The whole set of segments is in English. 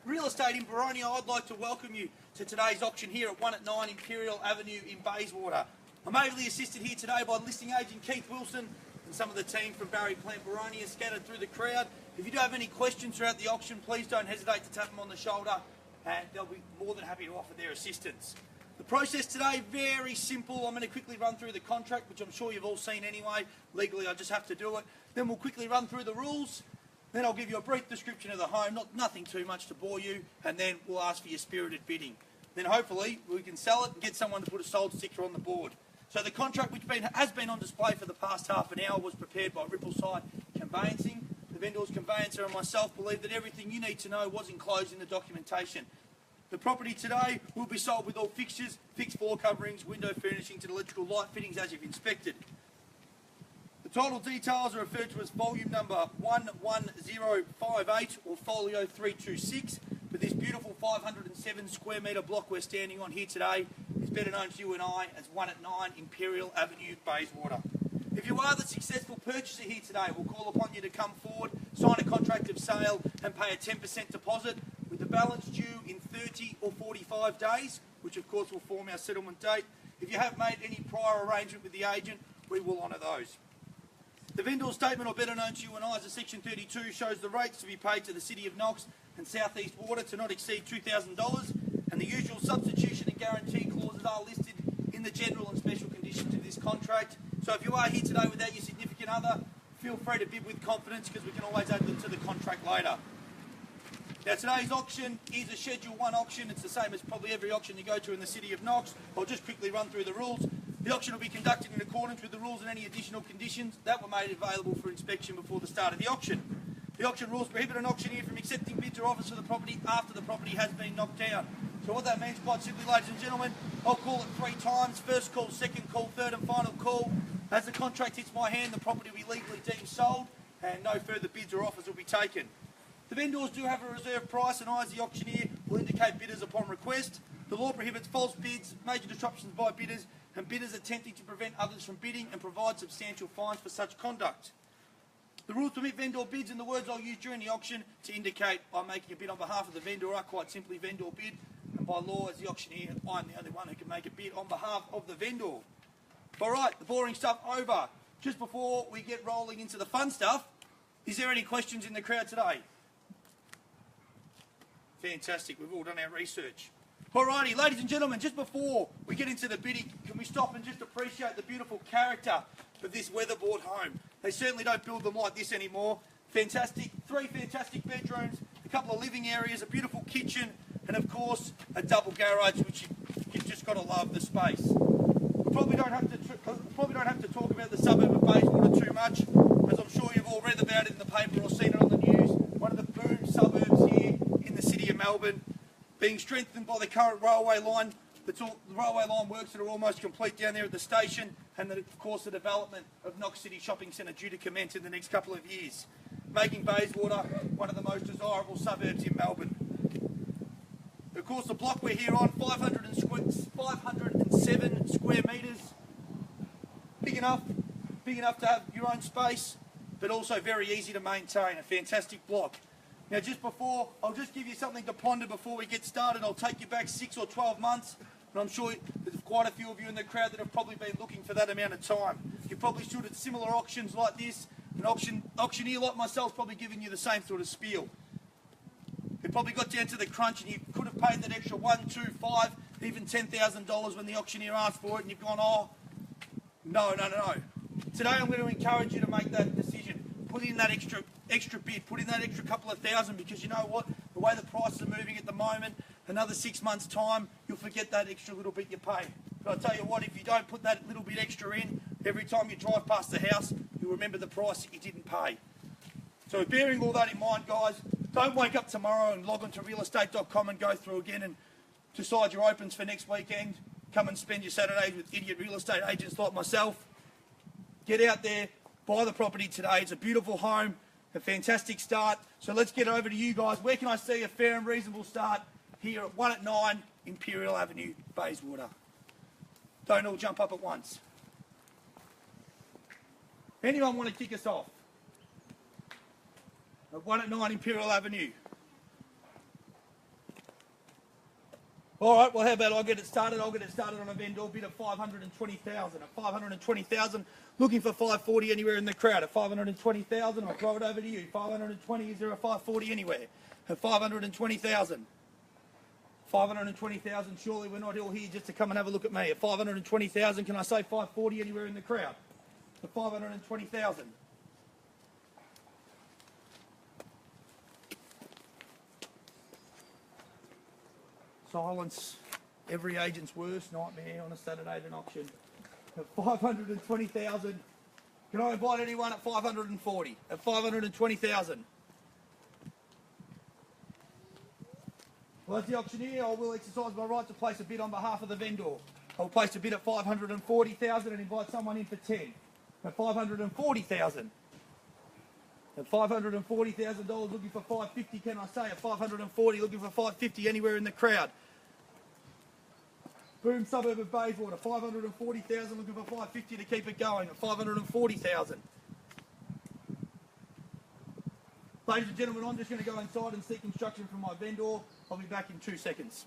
Real estate in Baronia, I'd like to welcome you to today's auction here at 1 at 9 Imperial Avenue in Bayswater. I'm ably assisted here today by listing agent Keith Wilson and some of the team from Barry Plant Baronia scattered through the crowd. If you do have any questions throughout the auction, please don't hesitate to tap them on the shoulder and they'll be more than happy to offer their assistance. The process today, very simple. I'm going to quickly run through the contract, which I'm sure you've all seen anyway. Legally, I just have to do it. Then we'll quickly run through the rules. Then I'll give you a brief description of the home, nothing too much to bore you, and then we'll ask for your spirited bidding. Then hopefully we can sell it and get someone to put a sold sticker on the board. So the contract, which has been on display for the past half an hour, was prepared by Rippleside Conveyancing. The vendor's conveyancer and myself believe that everything you need to know was enclosed in the documentation. The property today will be sold with all fixtures, fixed floor coverings, window furnishings and electrical light fittings as you've inspected. The title details are referred to as volume number 11058 or folio 326, but this beautiful 507 square metre block we're standing on here today is better known to you and I as 1 at 9 Imperial Avenue, Bayswater. If you are the successful purchaser here today, we'll call upon you to come forward, sign a contract of sale and pay a 10% deposit with the balance due in 30 or 45 days, which of course will form our settlement date. If you have made any prior arrangement with the agent, we will honour those. The vendor's statement, or better known to you and I as a Section 32, shows the rates to be paid to the City of Knox and South East Water to not exceed $2,000, and the usual substitution and guarantee clauses are listed in the general and special conditions of this contract. So if you are here today without your significant other, feel free to bid with confidence because we can always add them to the contract later. Now today's auction is a Schedule 1 auction. It's the same as probably every auction you go to in the City of Knox. I'll just quickly run through the rules. The auction will be conducted in accordance with the rules and any additional conditions that were made available for inspection before the start of the auction. The auction rules prohibit an auctioneer from accepting bids or offers for the property after the property has been knocked down. So what that means, quite simply, ladies and gentlemen, I'll call it 3 times. First call, second call, third and final call. As the contract hits my hand, the property will be legally deemed sold and no further bids or offers will be taken. The vendors do have a reserve price and I, as the auctioneer, will indicate bidders upon request. The law prohibits false bids, major disruptions by bidders, and bidders attempting to prevent others from bidding and provide substantial fines for such conduct. The rules permit vendor bids, and the words I'll use during the auction to indicate I'm making a bid on behalf of the vendor are quite simply vendor bid, and by law as the auctioneer I'm the only one who can make a bid on behalf of the vendor. Alright, the boring stuff over. Just before we get rolling into the fun stuff, is there any questions in the crowd today? Fantastic, we've all done our research. Alrighty, ladies and gentlemen, just before we get into the bidding, can we stop and just appreciate the beautiful character of this weatherboard home? They certainly don't build them like this anymore. Fantastic, 3 fantastic bedrooms, a couple of living areas, a beautiful kitchen, and of course a double garage, which you've just got to love the space. We probably don't have to talk about the suburb of Bayswater too much, as I'm sure you've all read about it in the paper or seen it on the news. One of the boom suburbs here in the city of Melbourne, being strengthened by the current railway line. The railway line works that are almost complete down there at the station, and of course the development of Knox City Shopping Centre due to commence in the next couple of years, making Bayswater one of the most desirable suburbs in Melbourne. Of course the block we're here on, 507 square metres, big enough to have your own space, but also very easy to maintain, a fantastic block. Now I'll just give you something to ponder before we get started. I'll take you back 6 or 12 months, and I'm sure there's quite a few of you in the crowd that have probably been looking for that amount of time. You probably stood at similar auctions like this. An auctioneer like myself probably giving you the same sort of spiel. It probably got down to the crunch and you could have paid that extra $1, $2, $5, even $10,000 when the auctioneer asked for it, and you've gone, oh, no. Today I'm going to encourage you to make that decision. Put in that extra bid, put in that extra couple of thousand, because you know what? The way the prices are moving at the moment, another 6 months' time, you'll forget that extra little bit you pay. But I'll tell you what, if you don't put that little bit extra in, every time you drive past the house, you'll remember the price that you didn't pay. So bearing all that in mind, guys, don't wake up tomorrow and log on to realestate.com and go through again and decide your opens for next weekend. Come and spend your Saturdays with idiot real estate agents like myself. Get out there, buy the property today. It's a beautiful home, a fantastic start. So let's get over to you guys. Where can I see a fair and reasonable start? Here at 1 at 9 Imperial Avenue, Bayswater. Don't all jump up at once. Anyone want to kick us off? At 1 at 9 Imperial Avenue. All right, well, how about I get it started? I'll get it started on a vendor bid of 520,000. At 520,000, looking for 540 anywhere in the crowd. At 520,000, I'll throw it over to you. 520, is there a 540 anywhere? At 520,000. 520,000, surely we're not all here just to come and have a look at me. At 520,000, can I say 540 anywhere in the crowd? At 520,000. Silence, every agent's worst nightmare on a Saturday at an auction. At 520,000, can I invite anyone at 540? At 520,000. Well, as the auctioneer, I will exercise my right to place a bid on behalf of the vendor. I'll place a bid at 540,000 and invite someone in for 10. At 540,000. At $540,000 looking for 550, can I say? At 540 looking for 550 anywhere in the crowd. Boom, suburb of Bayswater, 540,000 looking for 550 to keep it going. At 540,000. Ladies and gentlemen, I'm just going to go inside and seek instruction from my vendor. I'll be back in 2 seconds.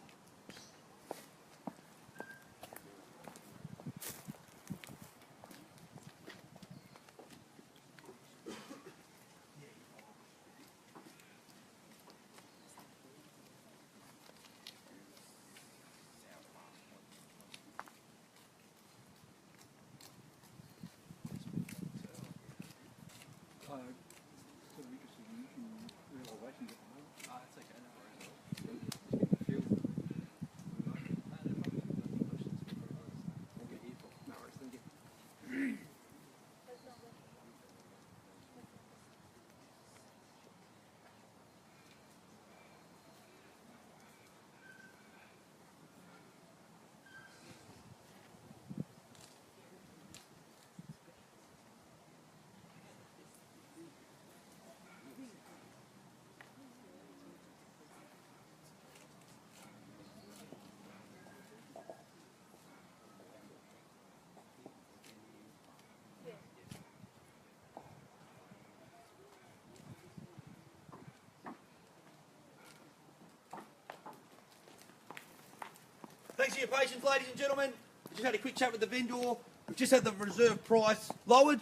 Thanks for your patience, ladies and gentlemen. We just had a quick chat with the vendor. We've just had the reserve price lowered,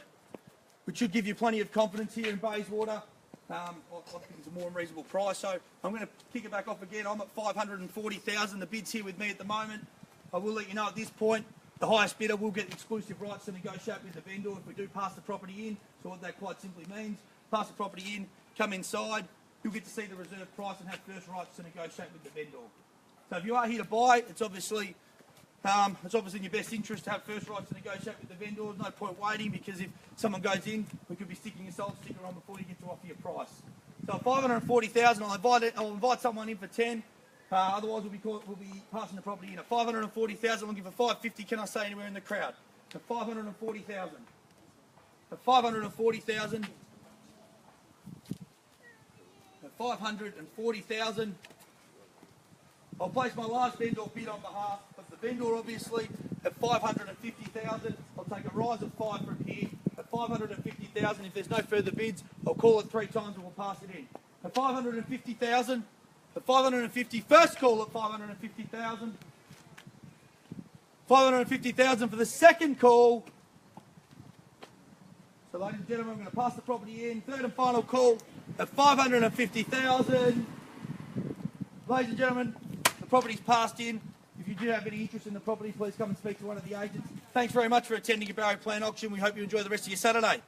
which should give you plenty of confidence here in Bayswater. I think it's a more reasonable price, so I'm going to kick it back off again. I'm at 540,000. The bid's here with me at the moment. I will let you know at this point, the highest bidder will get exclusive rights to negotiate with the vendor if we do pass the property in. So what that quite simply means, pass the property in, come inside, you'll get to see the reserve price and have first rights to negotiate with the vendor. So if you are here to buy, it's obviously in your best interest to have first rights to negotiate with the vendor. There's no point waiting, because if someone goes in, we could be sticking a salt sticker on before you get to offer your price. So at 540,000, I'll invite someone in for 10. Otherwise, we'll be passing the property in at 540,000. Looking for 550. Can I say anywhere in the crowd? At 540,000. At 540,000. At 540,000. I'll place my last vendor bid on behalf of the vendor, obviously, at 550,000. I'll take a rise of 5 from here. At 550,000, if there's no further bids, I'll call it 3 times and we'll pass it in. At 550,000, at 550, first call at 550,000. 550,000 for the second call. So, ladies and gentlemen, I'm going to pass the property in. Third and final call at 550,000. Ladies and gentlemen, the property's passed in. If you do have any interest in the property, please come and speak to one of the agents. Thanks very much for attending a Barrow Plan auction. We hope you enjoy the rest of your Saturday.